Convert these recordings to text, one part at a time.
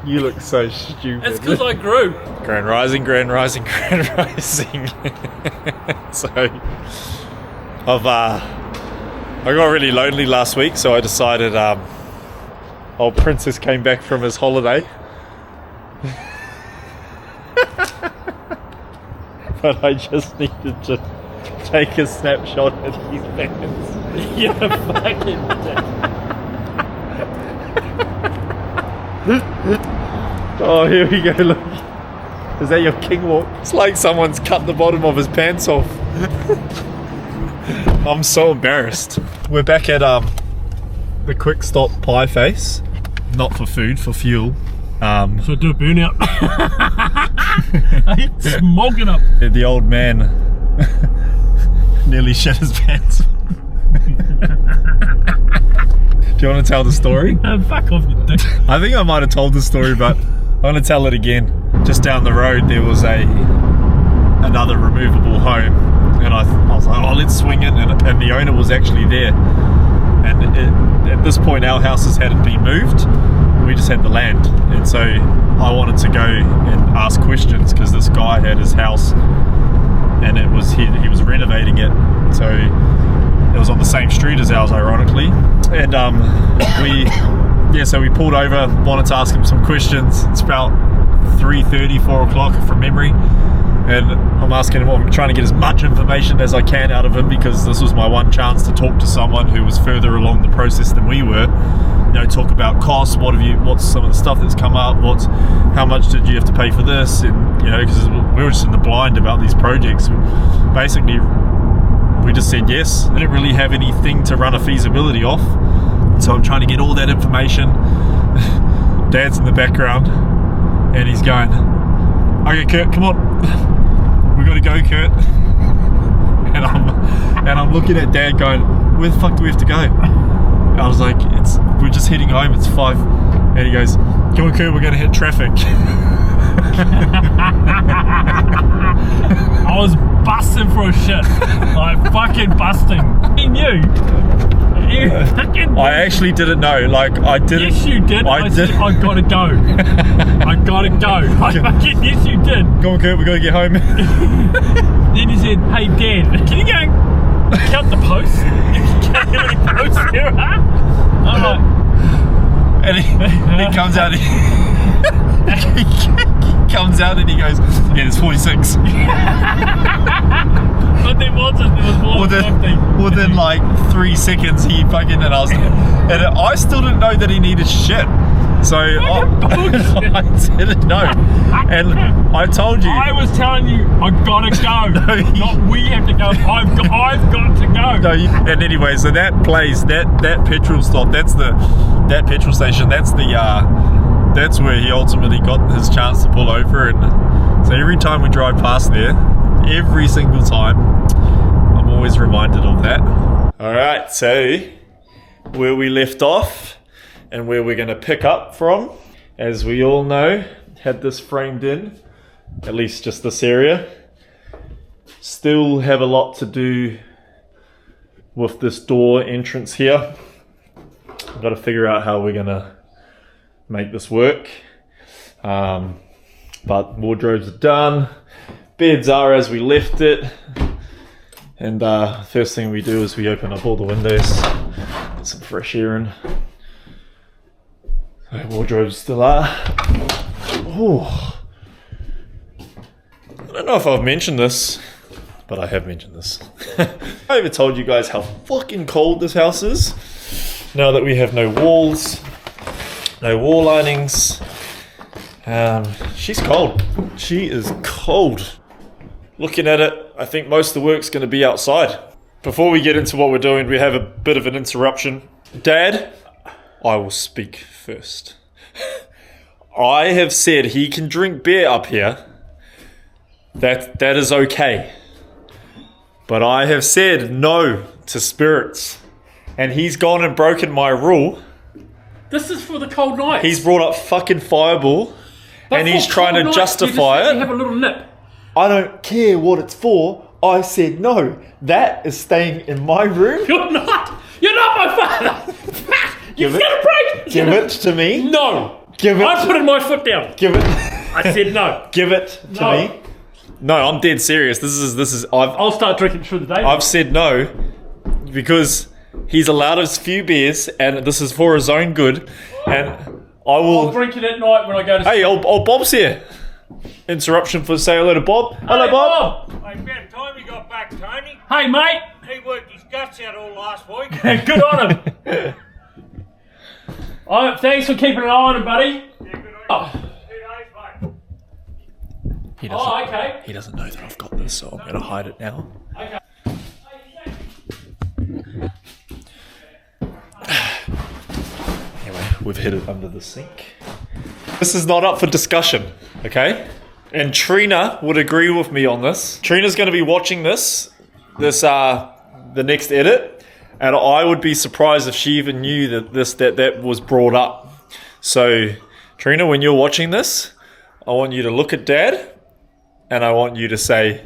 You look so stupid. It's because I grew. Grand rising, grand rising, grand rising. So, I got really lonely last week, so I decided old Princess came back from his holiday. But I just needed to take a snapshot of his pants. You fucking dick. Oh, here we go, look. Is that your king walk? It's like someone's cut the bottom of his pants off. I'm so embarrassed. We're back at the Quick Stop Pie Face. Not for food, for fuel. So do a burnout. Smoking up. The old man nearly shit his pants. Do you want to tell the story? Fuck off, you dick. I think I might have told the story, but I'm going to tell it again. Just down the road there was another removable home, and I was like, oh, let's swing in, and the owner was actually there. And at this point our houses hadn't been moved, we just had the land, and so I wanted to go and ask questions because this guy had his house and he was renovating it, so it was on the same street as ours, ironically. And so we pulled over, wanted to ask him some questions. It's about 3:30, 4 o'clock from memory, and I'm asking him, I'm trying to get as much information as I can out of him because this was my one chance to talk to someone who was further along the process than we were. You know, talk about costs, what's some of the stuff that's come up, how much did you have to pay for this, and you know, because we were just in the blind about these projects. Basically, we just said yes. I didn't really have anything to run a feasibility off, so I'm trying to get all that information. Dad's in the background, and he's going, "Okay, Kurt, come on, we got to go, Kurt." And I'm looking at Dad, going, "Where the fuck do we have to go?" I was like, we're just heading home, it's 5. And he goes, "Come on, Kurt, we're going to hit traffic." I was busting for a shit. Like, fucking busting. He knew. You fucking... I actually didn't know. Like, I didn't. Yes, you did. I said, I gotta go. I gotta go. Yes, you did. Come on, Kurt, we gotta get home. Then he said, "Hey, Dad, can you go count the posts? Count how many posts there are?" I'm like... And he comes out. He comes out and he goes, "Yeah, there's 46. But there wasn't. There was more than 50. Within like 3 seconds, he fucking and I still didn't know that he needed shit. So I didn't know, and I told you. I was telling you, I gotta go. No, not we have to go. I've got to go. No, and anyway, so that place, that petrol stop, that petrol station, that's where he ultimately got his chance to pull over. And so every time we drive past there, every single time, I'm always reminded of that. All right, so where we left off and where we're going to pick up from, as we all know, had this framed in, at least just this area. Still have a lot to do with this door entrance here. I've got to figure out how we're going to make this work. But wardrobes are done. Beds are as we left it. And first thing we do is we open up all the windows, get some fresh air in. So wardrobes still are. Oh, I don't know if I've mentioned this, but I have mentioned this. I even told you guys how fucking cold this house is. Now that we have no walls, no wall linings. She's cold. She is cold. Looking at it, I think most of the work's going to be outside. Before we get into what we're doing, we have a bit of an interruption. Dad, I will speak first. I have said he can drink beer up here. That is okay. But I have said no to spirits. And he's gone and broken my rule. This is for the cold nights. He's brought up fucking Fireball. But and he's trying to justify it. You have a little nip. I don't care what it's for. I said no. That is staying in my room. You're not my father. You celebrate. Give it to me. No. Give it. I'm putting my foot down. Give it. I said no. Give it to me. No, I'm dead serious. This is. I'll start drinking through the day. I've said no because he's allowed us few beers, and this is for his own good. And I will. I'll drink it at night when I go to sleep. Hey, old Bob's here. Interruption for say hello to Bob. Hello, Hey, Bob. Hey, about time you got back, Tony. Hey, mate. He worked his guts out all last week. Good on him. Thanks for keeping an eye on him, buddy. Yeah, good on you. 2 days, mate. He Okay. He doesn't know that I've got this, so I'm going to hide it now. Okay. Anyway, we've hid it under the sink. This is not up for discussion, okay? And Trina would agree with me on this. Trina's going to be watching this the next edit, and I would be surprised if she even knew that was brought up. So, Trina, when you're watching this, I want you to look at Dad, and I want you to say,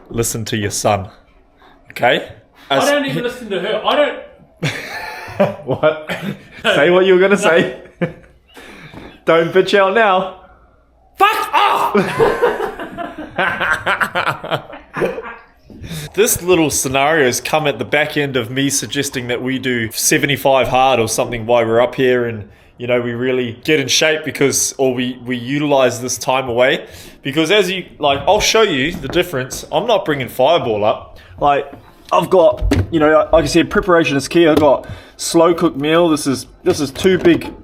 "Listen to your son," okay? I don't even listen to her. I don't. What? Say what you were going to say. Don't bitch out now. Fuck off! This little scenario has come at the back end of me suggesting that we do 75 hard or something while we're up here, and you know, we really get in shape we utilize this time away, because as you like, I'll show you the difference. I'm not bringing Fireball up. Like, I've got, you know, like I said, preparation is key. I've got slow cooked meal. This is too big.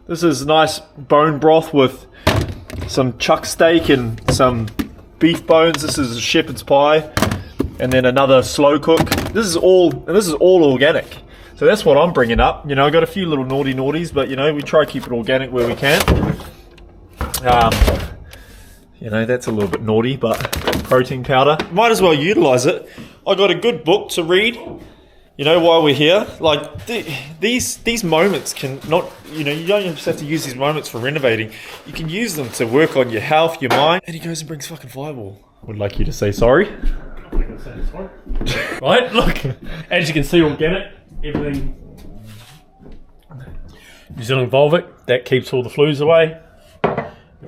This is nice bone broth with some chuck steak and some beef bones. This is a shepherd's pie, and then another slow cook. This is all organic. So that's what I'm bringing up. You know, I got a few little naughties, but you know, we try to keep it organic where we can. You know, that's a little bit naughty, but protein powder. Might as well utilize it. I got a good book to read. You know, while we're here, like these moments can not, you know, you don't just have to use these moments for renovating. You can use them to work on your health, your mind. And he goes and brings fucking Fireball. Would like you to say sorry. Right, look. As you can see, organic. Everything. New Zealand Volvic. That keeps all the flus away.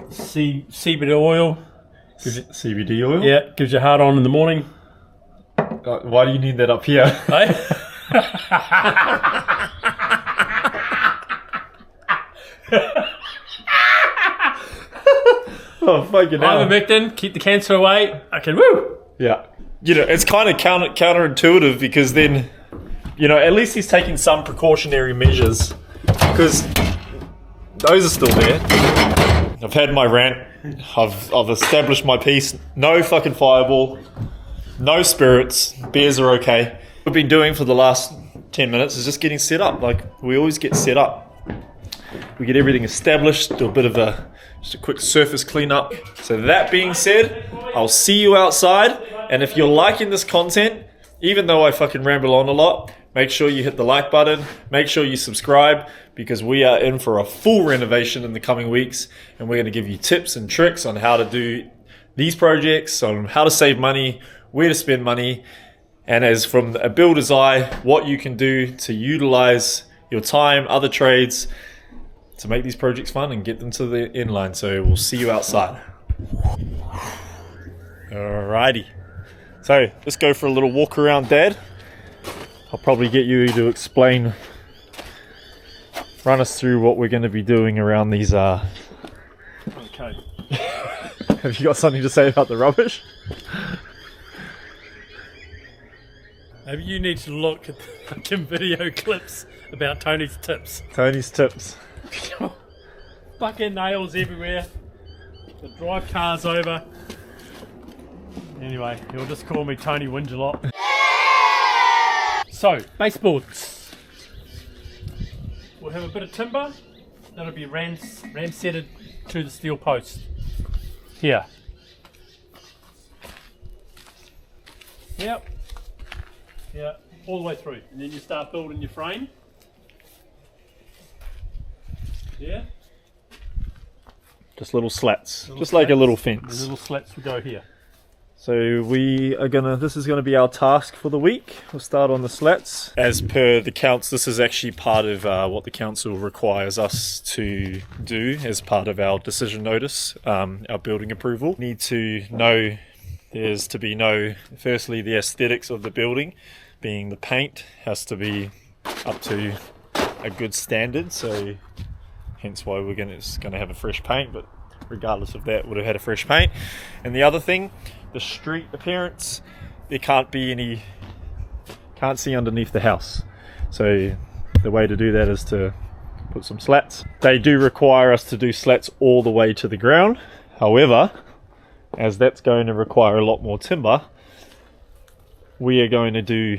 CBD oil. CBD oil? Yeah, gives you a hard on in the morning. Why do you need that up here? Hey? Oh, fucking hell. Ivermectin, keep the cancer away. Okay, woo! Yeah. You know, it's kind of counterintuitive, because then, you know, at least he's taking some precautionary measures, because those are still there. I've had my rant. I've established my piece. No fucking Fireball. No spirits. Beers are okay. What we've been doing for the last 10 minutes is just getting set up. Like, we always get set up. We get everything established, do a bit of just a quick surface cleanup. So that being said, I'll see you outside. And if you're liking this content, even though I fucking ramble on a lot, make sure you hit the like button. Make sure you subscribe, because we are in for a full renovation in the coming weeks. And we're going to give you tips and tricks on how to do these projects, on how to save money, where to spend money, and as from a builder's eye, what you can do to utilize your time, other trades, to make these projects fun and get them to the end line. So we'll see you outside. Alrighty. So let's go for a little walk around, Dad. I'll probably get you to run us through what we're going to be doing around these. Okay. Have you got something to say about the rubbish? Maybe you need to look at the fucking video clips about Tony's tips. Tony's tips. Fucking nails everywhere. The drive cars over. Anyway, he'll just call me Tony Whinge a lot. So, baseboards. We'll have a bit of timber. That'll be ramsetted to the steel post. Here. Yep. Yeah, all the way through. And then you start building your frame. Yeah. Just little slats. Just like a little fence. The little slats will go here. So this is gonna be our task for the week. We'll start on the slats. As per the council, this is actually part of what the council requires us to do as part of our decision notice, our building approval. Need to know there's to be firstly the aesthetics of the building, being the paint has to be up to a good standard, so hence why we're gonna have a fresh paint, but regardless of that, would have had a fresh paint. And the other thing, the street appearance, there can't see underneath the house. So the way to do that is to put some slats. They do require us to do slats all the way to the ground. However, as that's going to require a lot more timber, we are going to do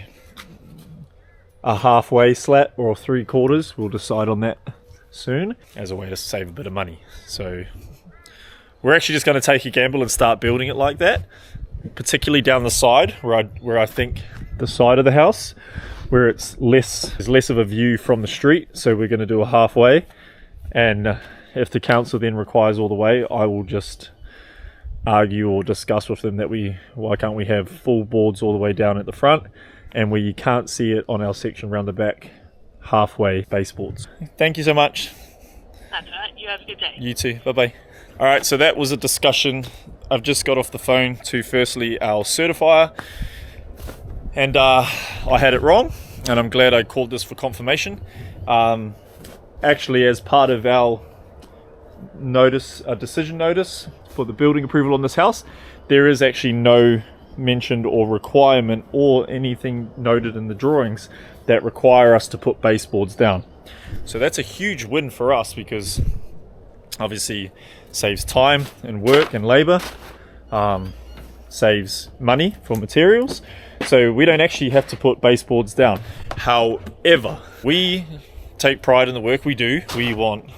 a halfway slat or 3/4. We'll decide on that soon as a way to save a bit of money. So we're actually just going to take a gamble and start building it like that, particularly down the side where I think the side of the house where there's less of a view from the street. So we're going to do a halfway, and if the council then requires all the way, I will just argue or discuss with them that why can't we have full boards all the way down at the front, and where you can't see it on our section around the back, halfway baseboards. Thank you so much. That's right. You have a good day. You too. Bye-bye. All right, so that was a discussion. I've just got off the phone to firstly our certifier, and I had it wrong, and I'm glad I called this for confirmation. Actually, as part of our decision notice for the building approval on this house, there is actually no mentioned or requirement or anything noted in the drawings that require us to put baseboards down. So that's a huge win for us, because obviously saves time and work and labor, saves money for materials, so we don't actually have to put baseboards down. However, we take pride in the work we do. We want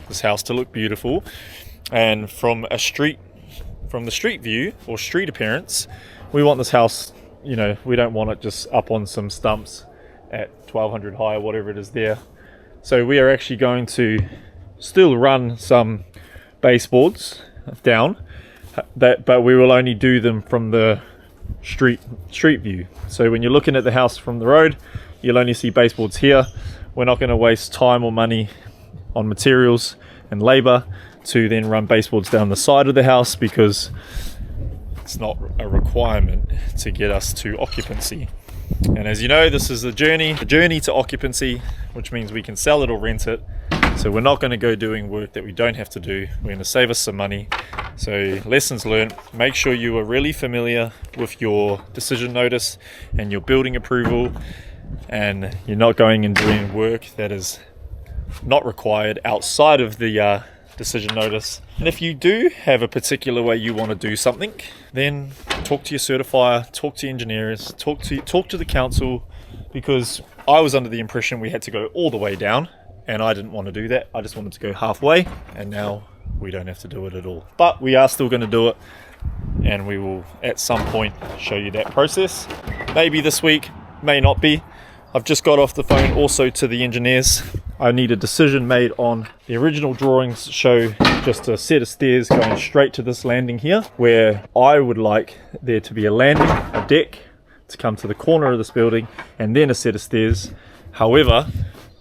this house to look beautiful, and from the street view or street appearance, we want this house, we don't want it just up on some stumps at 1200 high or whatever it is there. So we are actually going to still run some baseboards down, but we will only do them from the street view. So when you're looking at the house from the road, you'll only see baseboards here. We're not going to waste time or money on materials and labor to then run baseboards down the side of the house, because it's not a requirement to get us to occupancy. And as you know, this is the journey to occupancy, which means we can sell it or rent it. So we're not going to go doing work that we don't have to do. We're going to save us some money. So lessons learned, make sure you are really familiar with your decision notice and your building approval, and you're not going and doing work that is not required outside of the decision notice. And if you do have a particular way you want to do something, then talk to your certifier, talk to engineers, talk to the council, because I was under the impression we had to go all the way down, and I didn't want to do that. I just wanted to go halfway, and now we don't have to do it at all. But we are still going to do it, and we will at some point show you that process. Maybe this week, may not be. I've just got off the phone also to the engineers. I need a decision made on the original drawings. Show just a set of stairs going straight to this landing here, where I would like there to be a landing, a deck to come to the corner of this building, and then a set of stairs. However,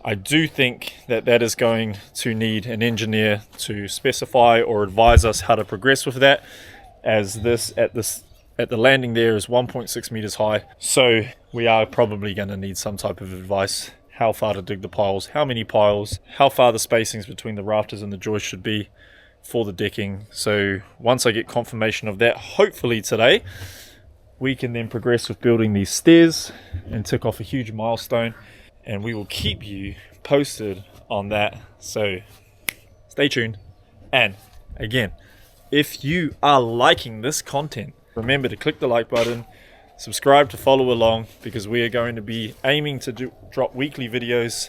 I do think that is going to need an engineer to specify or advise us how to progress with that, as this at the landing there is 1.6 meters high. So we are probably going to need some type of advice, how far to dig the piles, how many piles, how far the spacings between the rafters and the joists should be for the decking. So once I get confirmation of that, hopefully today, we can then progress with building these stairs and tick off a huge milestone, and we will keep you posted on that. So stay tuned. And again, if you are liking this content, remember to click the like button, subscribe to follow along, because we are going to be aiming to drop weekly videos,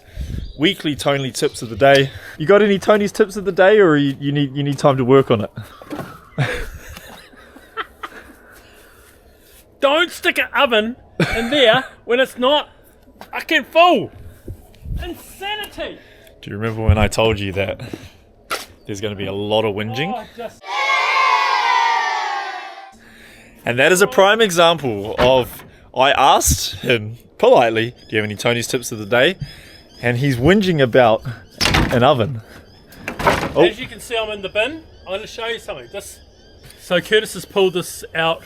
weekly Tony tips of the day. You got any Tony's tips of the day, or you need time to work on it? Don't stick an oven in there when it's not fucking full. Insanity. Do you remember when I told you that there's going to be a lot of whinging? And that is a prime example of, I asked him politely, do you have any Tony's tips of the day? And he's whinging about an oven. Oh. As you can see, I'm in the bin. I'm going to show you something. So Curtis has pulled this out.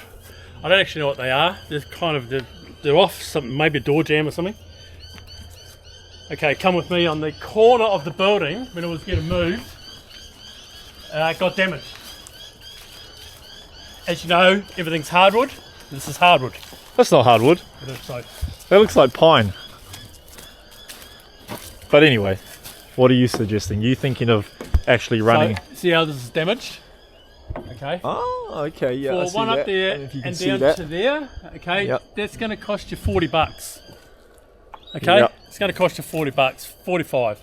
I don't actually know what they are. They're off something, maybe a door jamb or something. Okay, come with me. On the corner of the building, when it was getting moved, it got damaged. As you know, everything's hardwood. This is hardwood. That's not hardwood. It is, so. That looks like pine. But anyway, what are you suggesting? You thinking of actually running? So, see how this is damaged? Okay. Oh, okay, yeah. I For see one that. up there And if you can and see down that. to there, okay, Yep. that's going to cost you $40. Okay, Yep. it's going to cost you $40, 45.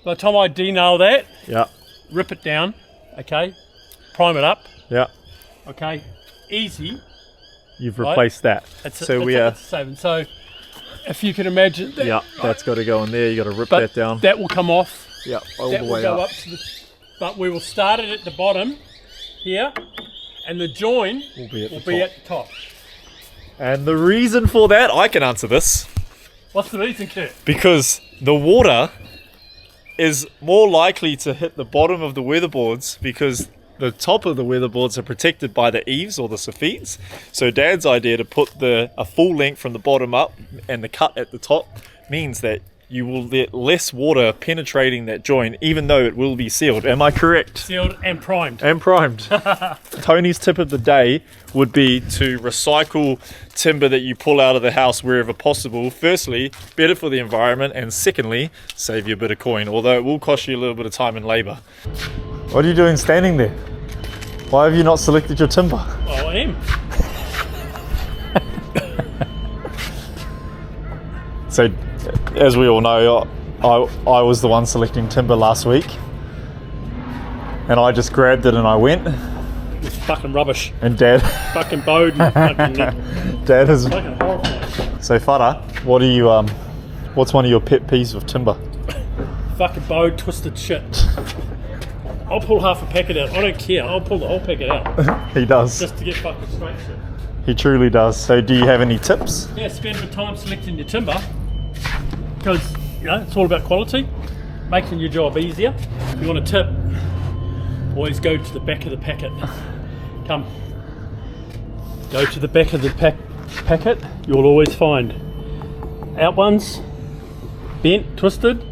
By the time I denail that, Yeah, rip it down, okay, prime it up, yeah. okay, easy. You've Right. replaced that. So we are. saving. So if you can imagine, that, Yeah, that's got to go in there. You got to rip but that down. that will come off. Yeah, all That the will way go up. up to the. But we will start it at the bottom here, and the join Will be at will the be top. at the top. And the reason for that, I can answer this. What's the reason, Kurt? Because the water is more likely to hit the bottom of the weatherboards because the top of the weatherboards are protected by the eaves or the soffites. So Dad's idea to put a full length from the bottom up and the cut at the top means that you will get less water penetrating that joint, even though it will be sealed. Am I correct? Sealed and primed. And primed. Tony's tip of the day would be to recycle timber that you pull out of the house wherever possible. Firstly, better for the environment, and secondly, save you a bit of coin, although it will cost you a little bit of time and labor. What are you doing standing there? Why have you not selected your timber? Oh, I am. So, as we all know, I was the one selecting timber last week, and I just grabbed it and I went. It's fucking rubbish. And Dad, Fucking bowed and fucking, Dad has. fucking horrifying. So, Fada, what are you? What's one of your pet peeves of timber? Fucking bowed, twisted shit. I'll pull half a packet out. I don't care. I'll pull the whole packet out He does. just to get fucking straight shit. He truly does. So, do you have any tips? Yeah, spend a bit of time selecting your timber because it's all about quality, making your job easier. If you want a tip, always go to the back of the packet. Come, go to the back of the packet. You'll always find out ones, bent, twisted,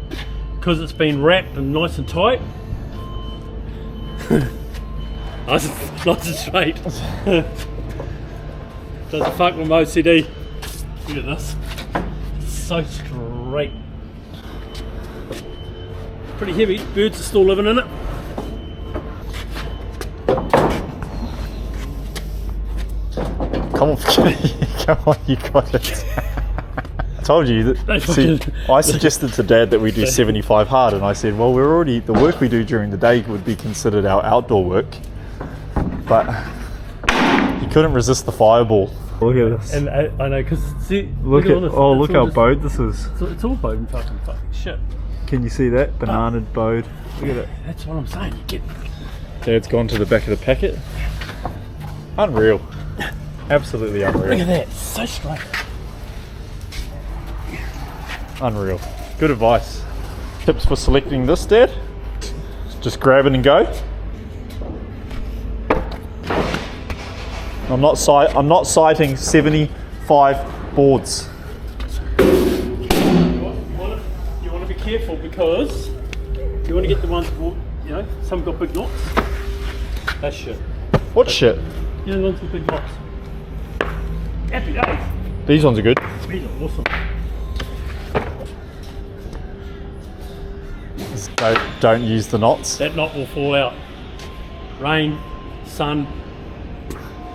because it's been wrapped and nice and tight. nice and straight. Doesn't fuck with my OCD. Look at this. It's so straight. Pretty heavy. Birds are still living in it. Come on, come on, you got it. I told you that. See, I suggested to Dad that we do 75 hard, and I said, well, the work we do during the day would be considered our outdoor work, but he couldn't resist the fireball. Look at this. And I know, because see, Look at all this. oh, It's look all how just- bowed this is. It's all bowed and fucking shit. Can you see that? Banana bowed. Look at it. That's what I'm saying. You get Dad's gone to the back of the packet. Unreal. Absolutely unreal. look at that. So straight. Unreal. Good advice. Tips for selecting this, Dad? Just grab it and go. I'm not citing 75 boards. You want to be careful because you want to get the ones, some got big knots. That's shit. What shit? You know the ones with big knots. Happy days. These ones are good. These are awesome. Don't use the knots. That knot will fall out. Rain, sun,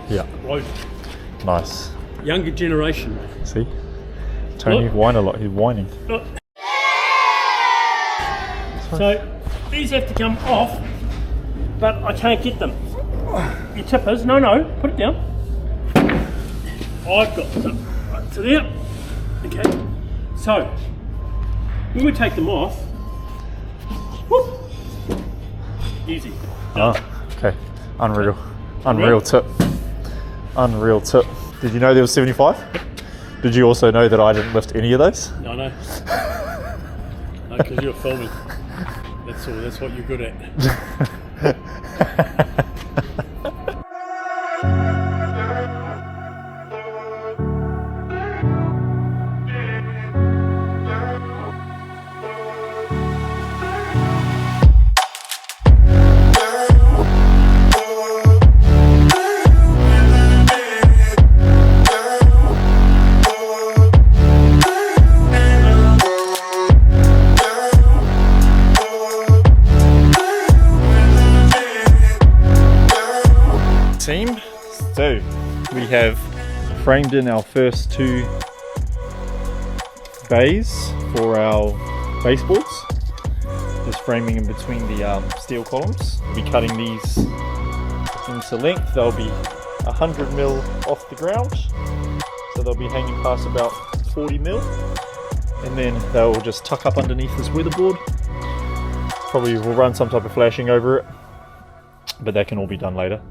Yeah. road. Nice. Younger generation. See? Tony Look. whine a lot. He's whining. Look. So these have to come off, but I can't get them. Your tip is, no, put it down. I've got the tip right to there. Okay. So when we take them off, whoop, easy. Oh, okay. Unreal. Unreal tip. Unreal tip. Did you know there was 75? Did you also know that I didn't lift any of those? I know. Because you're filming. That's all. That's what you're good at. Team, so we have framed in our first 2 bays for our baseboards, just framing in between the steel columns. We'll be cutting these into length. They'll be 100mm off the ground, so they'll be hanging past about 40mm, and then they'll just tuck up underneath this weatherboard. Probably will run some type of flashing over it, but that can all be done later.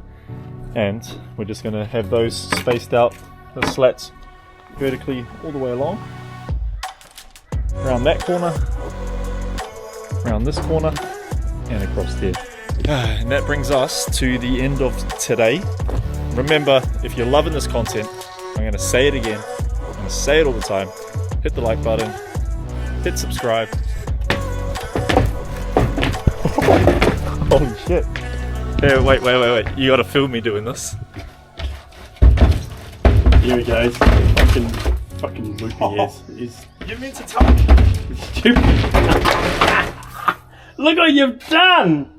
And we're just going to have those spaced out, the slats vertically all the way along, around that corner, around this corner, and across there. And that brings us to the end of today. Remember, if you're loving this content, I'm going to say it again, I'm going to say it all the time, hit the like button, hit subscribe. Holy shit. Yeah, wait, you gotta film me doing this. Here we go. Fucking loopy ass. You're meant to talk. Stupid. Look what you've done!